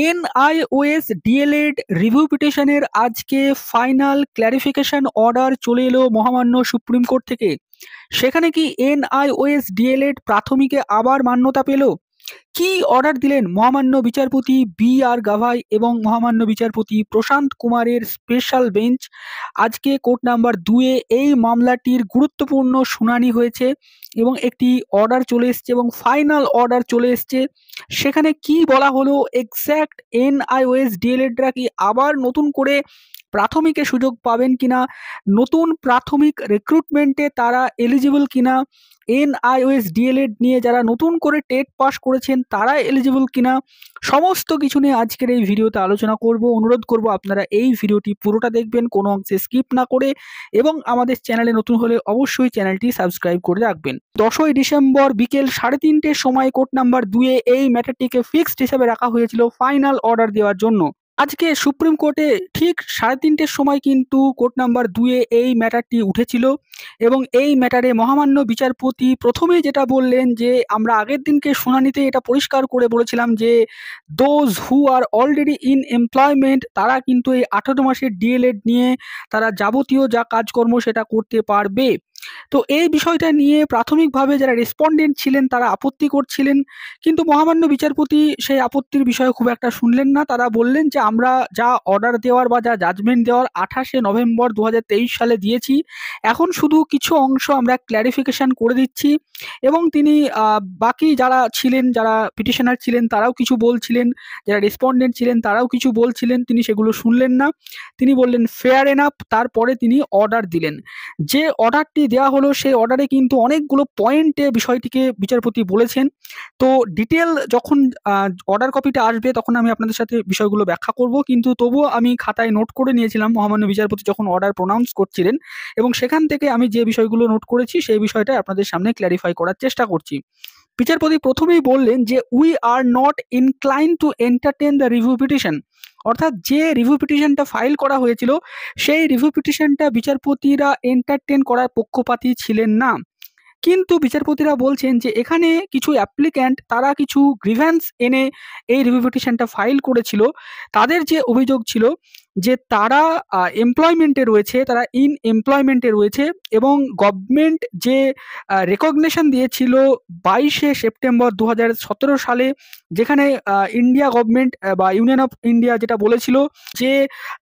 NIOS D.El.Ed review পিটিশনের আজকে final clarification order চলে এলো মহামান্য সুপ্রিম কোর্ট থেকে। সেখানে কি এনআইওএস ডিএলএড প্রাথমিকে আবার মান্যতা পেল? কি অর্ডার দিলেন মহামান্য বিচারপতি বি আর গাভাই এবং মহামান্য বিচারপতি প্রশান্ত কুমারের স্পেশাল বেঞ্চ? আজকে কোর্ট নাম্বার 2-এ এই মামলাটির গুরুত্বপূর্ণ শুনানি হয়েছে এবং একটি অর্ডার চলে এসছে এবং ফাইনাল অর্ডার চলে এসছে। সেখানে কি বলা হলো এক্স্যাক্ট, এনআইওএস ডিএলএডরা কি আবার নতুন করে প্রাথমিকে সুযোগ পাবেন কিনা, নতুন প্রাথমিক রিক্রুটমেন্টে তারা এলিজিবল কিনা, এনআইওএস ডিএলএড নিয়ে যারা নতুন করে টেট পাস করেছেন তারা এলিজিবল কিনা, সমস্ত কিছু নিয়ে আজকের এই ভিডিওতে আলোচনা করব। অনুরোধ করব আপনারা এই ভিডিওটি পুরোটা দেখবেন, কোনো অংশে স্কিপ না করে, এবং আমাদের চ্যানেলে নতুন হলে অবশ্যই চ্যানেলটি সাবস্ক্রাইব করে রাখবেন। 10ই ডিসেম্বর বিকেল 3:30-র সময় কোর্ট নাম্বার 2-এ এই ম্যাটারটিকে ফিক্সড হিসেবে রাখা হয়েছিল ফাইনাল অর্ডার দেওয়ার জন্য। আজকে সুপ্রিম কোর্টে ঠিক 3:30-র সময় কিন্তু কোর্ট নাম্বার 2-এ এই ম্যাটারটি উঠেছিল এবং এই ম্যাটারে মহামান্য বিচারপতি প্রথমেই যেটা বললেন যে আমরা আগের দিনকে শুনানিতে এটা পরিষ্কার করে বলেছিলাম যে those who are already in employment তারা কিন্তু এই 18 মাসের ডিএলএড নিয়ে তারা যাবতীয় যা কাজকর্ম সেটা করতে পারবে। তো এই বিষয়টা নিয়ে প্রাথমিকভাবে যারা রেসপন্ডেন্ট ছিলেন তারা আপত্তি করছিলেন, কিন্তু মহামান্য বিচারপতি সেই আপত্তির বিষয়ে খুব একটা শুনলেন না। তারা বললেন যে আমরা যা অর্ডার দেওয়ার বা যা জাজমেন্ট দেওয়ার 28শে নভেম্বর 2023 সালে দিয়েছি, এখন শুধু কিছু অংশ আমরা ক্ল্যারিফিকেশন করে দিচ্ছি। এবং তিনি বাকি যারা ছিলেন, যারা পিটিশনার ছিলেন তারাও কিছু বলছিলেন, যারা রেসপন্ডেন্ট ছিলেন তারাও কিছু বলছিলেন, তিনি সেগুলো শুনলেন না। তিনি বললেন ফেয়ার এনাফ, তারপরে তিনি অর্ডার দিলেন। যে অর্ডারটি দেওয়া হলো সেই অর্ডারে কিন্তু অনেকগুলো পয়েন্টে বিষয়টিকে বিচারপতি বলেছেন। তো ডিটেল যখন অর্ডার কপিটা আসবে তখন আমি আপনাদের সাথে বিষয়গুলো ব্যাখ্যা করব, কিন্তু তবুও আমি খাতায় নোট করে নিয়েছিলাম মহামান্য বিচারপতি যখন অর্ডার প্রোনাউন্স করছিলেন, এবং সেখান থেকে আমি যে বিষয়গুলো নোট করেছি সেই বিষয়টা আপনাদের সামনে ক্ল্যারিফাই করার চেষ্টা করছি। বিচারপতি প্রথমেই বললেন যে we are not incline to entertain the review petition, অর্থাৎ যে রিভিউ পিটিশনটা ফাইল করা হয়েছিল সেই রিভিউ পিটিশনটা বিচারপতিরা এন্টারটেন করার পক্ষপাতী ছিলেন না। কিন্তু বিচারপতিরা বলছেন যে এখানে কিছু অ্যাপ্লিক্যান্ট তারা কিছু গ্রিভ্যান্স এনে এই রিভিউ পিটিশনটা ফাইল করেছিল। তাদের যে অভিযোগ ছিল যে তারা এমপ্লয়মেন্টে রয়েছে, তারা ইন এমপ্লয়মেন্টে রয়েছে, এবং গভর্নমেন্ট যে রেকগনিশন দিয়েছিল 22শে সেপ্টেম্বর 2017 সালে, যেখানে ইন্ডিয়া গভর্নমেন্ট বা ইউনিয়ন অফ ইন্ডিয়া যেটা বলেছিল যে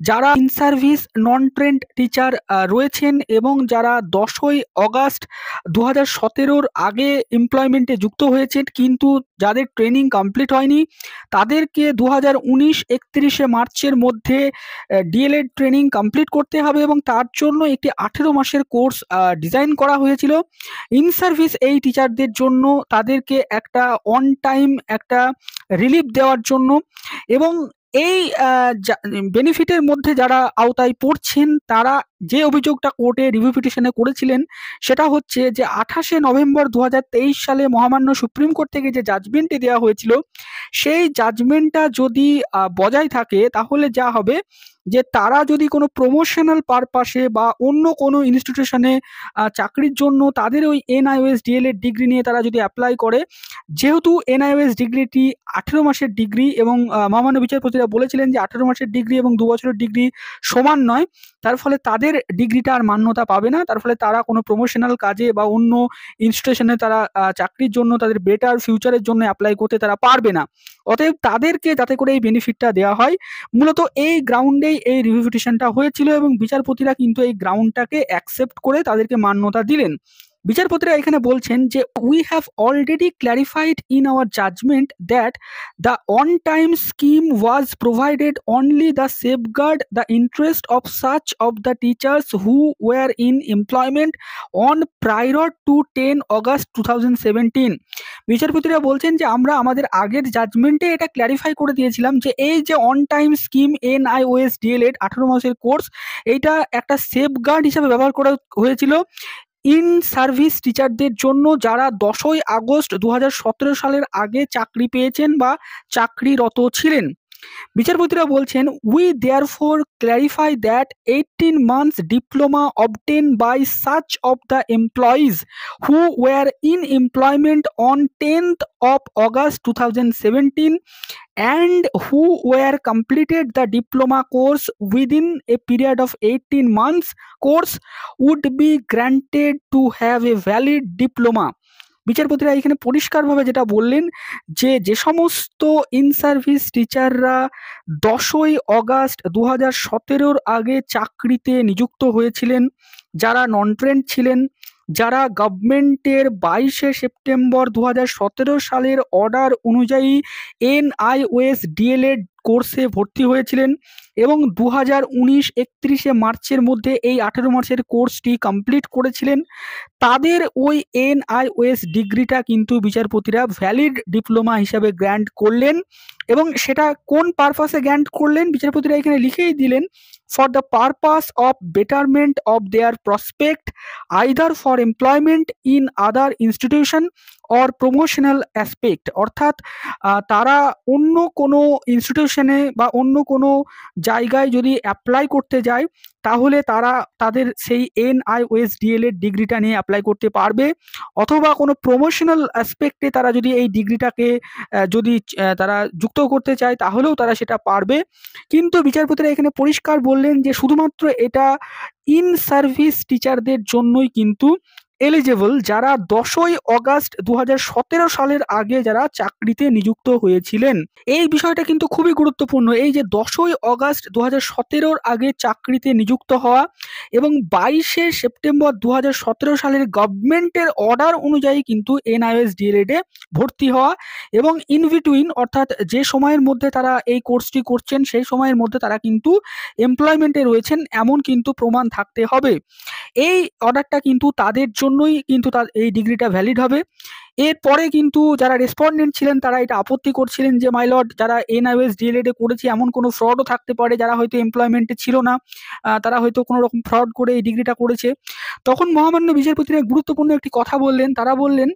যারা in service non trend teacher রয়েছেন এবং যারা 10ই অগাস্ট 2017-র আগে এমপ্লয়মেন্টে যুক্ত হয়েছেন কিন্তু যাদের ট্রেনিং কমপ্লিট হয়নি, তাদেরকে 2019 31শে মার্চের মধ্যে ডিএলএড ট্রেনিং কমপ্লিট করতে হবে, এবং তার জন্য একটি 18 মাসের কোর্স ডিজাইন করা হয়েছিল ইন সার্ভিস এই টিচারদের জন্য, তাদেরকে একটা অন টাইম একটা রিলিফ দেওয়ার জন্য। এবং এই বেনিফিটের মধ্যে যারা আওতায় পড়ছেন তারা যে অভিযোগটা কোর্টে রিভিউ পিটিশনে করেছিলেন সেটা হচ্ছে যে 28শে নভেম্বর 2023 সালে মহামান্য সুপ্রিম কোর্ট থেকে যে জাজমেন্টটি দেওয়া হয়েছিল সেই জাজমেন্টটা যদি বজায় থাকে তাহলে যা হবে যে তারা যদি কোনো প্রমোশনাল পারপাসে বা অন্য কোনো ইনস্টিটিউশনে চাকরির জন্য তাদের ওই এনআইওএস ডিএলএড ডিগ্রি নিয়ে তারা যদি অ্যাপ্লাই করে, যেহেতু এনআইওএস ডিগ্রিটি 18 মাসের ডিগ্রি এবং মহামান্য বিচারপতিরা বলেছিলেন যে 18 মাসের ডিগ্রি এবং 2 বছরের ডিগ্রি সমান নয়, তার ফলে তাদের ডিগ্রিটা আর মান্যতা পাবে না। তার ফলে তারা কোনো প্রমোশনাল কাজে বা অন্য ইনস্টিটিউশনে তারা চাকরির জন্য তাদের বেটার ফিউচারের জন্য অ্যাপ্লাই করতে তারা পারবে না। অতএব তাদেরকে যাতে করে এই বেনিফিটটা দেওয়া হয়, মূলত এই গ্রাউন্ডেই এই রিভিউ পিটিশনটা হয়েছিল এবং বিচারপতিরা কিন্তু এই গ্রাউন্ডটাকে অ্যাকসেপ্ট করে তাদেরকে মান্যতা দিলেন। বিচারপতিরা এখানে বলছেন যে we have already clarified in our judgment that the on time scheme was provided only the safeguard the interest of such of the teachers who were in employment on prior to 10 August 2017। বিচারপতিরা বলছেন যে আমরা আমাদের আগের জাজমেন্টে এটা clarify করে দিয়েছিলাম যে এই যে on time scheme NIOS DElEd 18 মাসের কোর্স, এইটা একটা সেফগার্ড হিসাবে ব্যবহার করা হয়েছিল ইন সার্ভিস টিচারদের জন্য যারা 10ই আগস্ট 2017 সালের আগে চাকরি পেয়েছেন বা চাকরিরত ছিলেন। বিচারপতিরা বলছেন, we therefore clarify that 18 months diploma obtained by such of the employees who were in employment on 10th of August 2017 and who were completed the diploma course within a period of 18 months course would be granted to have a valid diploma. বিচারপতিরা এখানে পরিষ্কারভাবে যেটা বললেন যে যে সমস্ত in service টিচাররা 10ই August 2017-র আগে চাকরিতে নিযুক্ত হয়েছিলেন, যারা নন ট্রেন্ড ছিলেন, যারা গভর্নমেন্টের 22শে সেপ্টেম্বর 2017 সালের অর্ডার অনুযায়ী NIOS ডিএলএড কোর্সে ভর্তি হয়েছিলেন এবং 2019 31শে মার্চের মধ্যে এই 18 মার্চের কোর্সটি কমপ্লিট করেছিলেন, তাদের ওই NIOS ডিগ্রিটা কিন্তু বিচারপতিরা ভ্যালিড ডিপ্লোমা হিসাবে গ্র্যান্ট করলেন। এবং সেটা কোন পারপাসে গ্র্যান্ট করলেন বিচারপতিরা এখানে লিখেই দিলেন, for the purpose of betterment of their prospect either for employment in other institution or promotional aspect. অর্থাৎ তারা অন্য কোনো ইনস্টিটিউশনে বা অন্য কোনো জায়গায় যদি অ্যাপ্লাই করতে যায় তাহলে তারা তাদের সেই NIOS ডিএলএড ডিগ্রিটা নিয়ে অ্যাপ্লাই করতে পারবে, অথবা কোনো প্রমোশনাল অ্যাসপেক্টে তারা যদি এই ডিগ্রিটাকে যদি তারা যুক্ত করতে চায় তাহলেও তারা সেটা পারবে। কিন্তু বিচারপতিরা এখানে পরিষ্কার বললেন যে শুধুমাত্র এটা ইন সার্ভিস টিচারদের জন্যই কিন্তু এলিজেবল, যারা 10ই অগাস্ট 2017 সালের আগে যারা চাকরিতে নিযুক্ত হয়েছিলেন। এই বিষয়টা কিন্তু খুবই গুরুত্বপূর্ণ। এই যে 10ই অগাস্ট 2017-র আগে চাকরিতে নিযুক্ত হওয়া এবং 22শে সেপ্টেম্বর 2017 সালের গভর্নমেন্টের অর্ডার অনুযায়ী কিন্তু NIOS ডিএলএডে ভর্তি হওয়া এবং ইন বিটুইন অর্থাৎ যে সময়ের মধ্যে তারা এই কোর্সটি করছেন সেই সময়ের মধ্যে তারা কিন্তু এমপ্লয়মেন্টে রয়েছেন এমন কিন্তু প্রমাণ থাকতে হবে। এই অর্ডারটা কিন্তু তাদের জন্যই কিন্তু তার এই ডিগ্রিটা ভ্যালিড হবে। এরপরে কিন্তু যারা রেসপন্ডেন্ট ছিলেন তারা এটা আপত্তি করছিলেন যে মাই লর্ড, যারা NIOS ডিএলএড করেছে এমন কোনো ফ্রডও থাকতে পারে, যারা হয়তো এমপ্লয়মেন্টে ছিল না, তারা হয়তো কোনো রকম ফ্রড করে এই ডিগ্রিটা করেছে। তখন মহামান্য বিচারপতিরা গুরুত্বপূর্ণ একটি কথা বললেন, তারা বললেন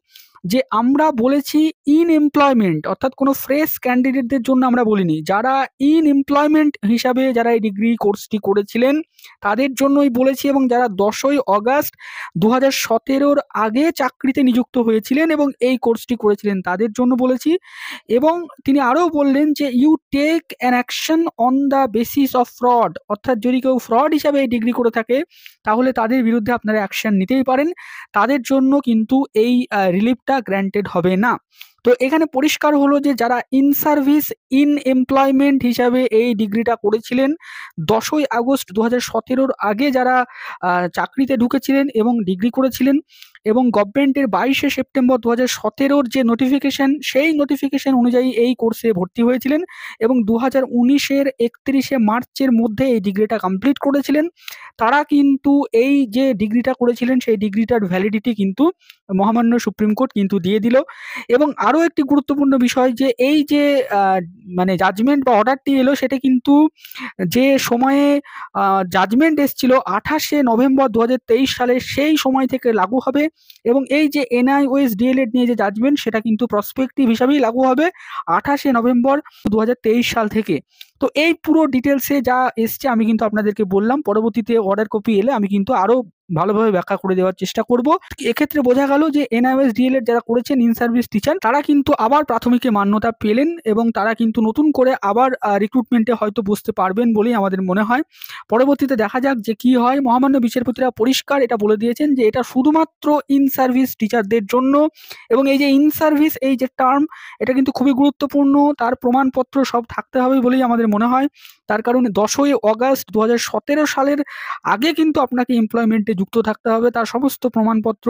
যে আমরা বলেছি ইন এমপ্লয়মেন্ট, অর্থাৎ কোনো ফ্রেশ ক্যান্ডিডেটদের জন্য আমরা বলিনি, যারা ইন এমপ্লয়মেন্ট হিসাবে যারা এই ডিগ্রি কোর্সটি করেছিলেন তাদের জন্যই বলেছি, এবং যারা 10ই অগাস্ট 2017-র আগে চাকরিতে নিযুক্ত হয়েছিলেন এবং এই কোর্সটি করেছিলেন তাদের জন্য বলেছি। এবং তিনি আরও বললেন যে you take an action on the basis of fraud, অর্থাৎ যদি কেউ ফ্রড হিসাবে এই ডিগ্রি করে থাকে তাহলে তাদের বিরুদ্ধে আপনারা অ্যাকশন নিতেই পারেন, তাদের জন্য কিন্তু এই রিলিফটা গ্র্যান্টেড হবে না। তো এখানে পরিষ্কার হলো যে যারা ইন সার্ভিস ইন এমপ্লয়মেন্ট হিসাবে এই ডিগ্রিটা করেছিলেন 10ই আগস্ট 2017-র আগে যারা চাকরিতে ঢুকেছিলেন এবং ডিগ্রি করেছিলেন এবং গভর্নমেন্টের 22শে সেপ্টেম্বর 2017-র যে নোটিফিকেশন সেই নোটিফিকেশন অনুযায়ী এই কোর্সে ভর্তি হয়েছিলেন এবং 2019-এর 31শে মার্চের মধ্যে এই ডিগ্রিটা কমপ্লিট করেছিলেন, তারা কিন্তু এই যে ডিগ্রিটা করেছিলেন সেই ডিগ্রিটার ভ্যালিডিটি কিন্তু মহামান্য সুপ্রিম কোর্ট কিন্তু দিয়ে দিল। এবং আরও একটি গুরুত্বপূর্ণ বিষয় যে এই যে মানে জাজমেন্ট বা অর্ডারটি এলো সেটা কিন্তু যে সময়ে জাজমেন্ট এসেছিল 28শে নভেম্বর 2023 সালে সেই সময় থেকে লাগু হবে এবং এই যে NIOS ডিএলএড নিয়ে যে জাজমেন্ট সেটা কিন্তু প্রসপেক্টিভ হিসাবেই লাগু হবে 28শে নভেম্বর 2023 সাল থেকে। তো এই পুরো ডিটেলসে যা এসছে আমি কিন্তু আপনাদেরকে বললাম, পরবর্তীতে অর্ডার কপি এলে আমি কিন্তু আরও ভালোভাবে ব্যাখ্যা করে দেওয়ার চেষ্টা করব। এক্ষেত্রে বোঝা গেল যে NIOS ডিএলএড যারা করেছেন ইন সার্ভিস টিচার তারা কিন্তু আবার প্রাথমিকে মান্যতা পেলেন এবং তারা কিন্তু নতুন করে আবার রিক্রুটমেন্টে হয়তো বসতে পারবেন বলেই আমাদের মনে হয়। পরবর্তীতে দেখা যাক যে কি হয়। মহামান্য বিচারপতিরা পরিষ্কার এটা বলে দিয়েছেন যে এটা শুধুমাত্র ইন সার্ভিস টিচারদের জন্য এবং এই যে ইন সার্ভিস এই যে টার্ম এটা কিন্তু খুবই গুরুত্বপূর্ণ, তার প্রমাণপত্র সব থাকতে হবে বলেই আমাদের মনে হয়। তার কারণে 10ই অগাস্ট 2017 সালের আগে কিন্তু আপনাকে এমপ্লয়মেন্টে যুক্ত থাকতে হবে, তার সমস্ত প্রমাণপত্র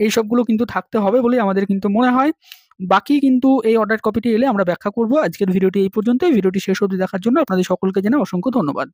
এই সবগুলো কিন্তু থাকতে হবে বলেই আমাদের কিন্তু মনে হয়। বাকি কিন্তু এই অর্ডার কপিটি এলে আমরা ব্যাখ্যা করব। আজকের ভিডিওটি এই পর্যন্তই। ভিডিওটি শেষ অবধি দেখার জন্য আপনাদের সকলকে জানাই অসংখ্য ধন্যবাদ।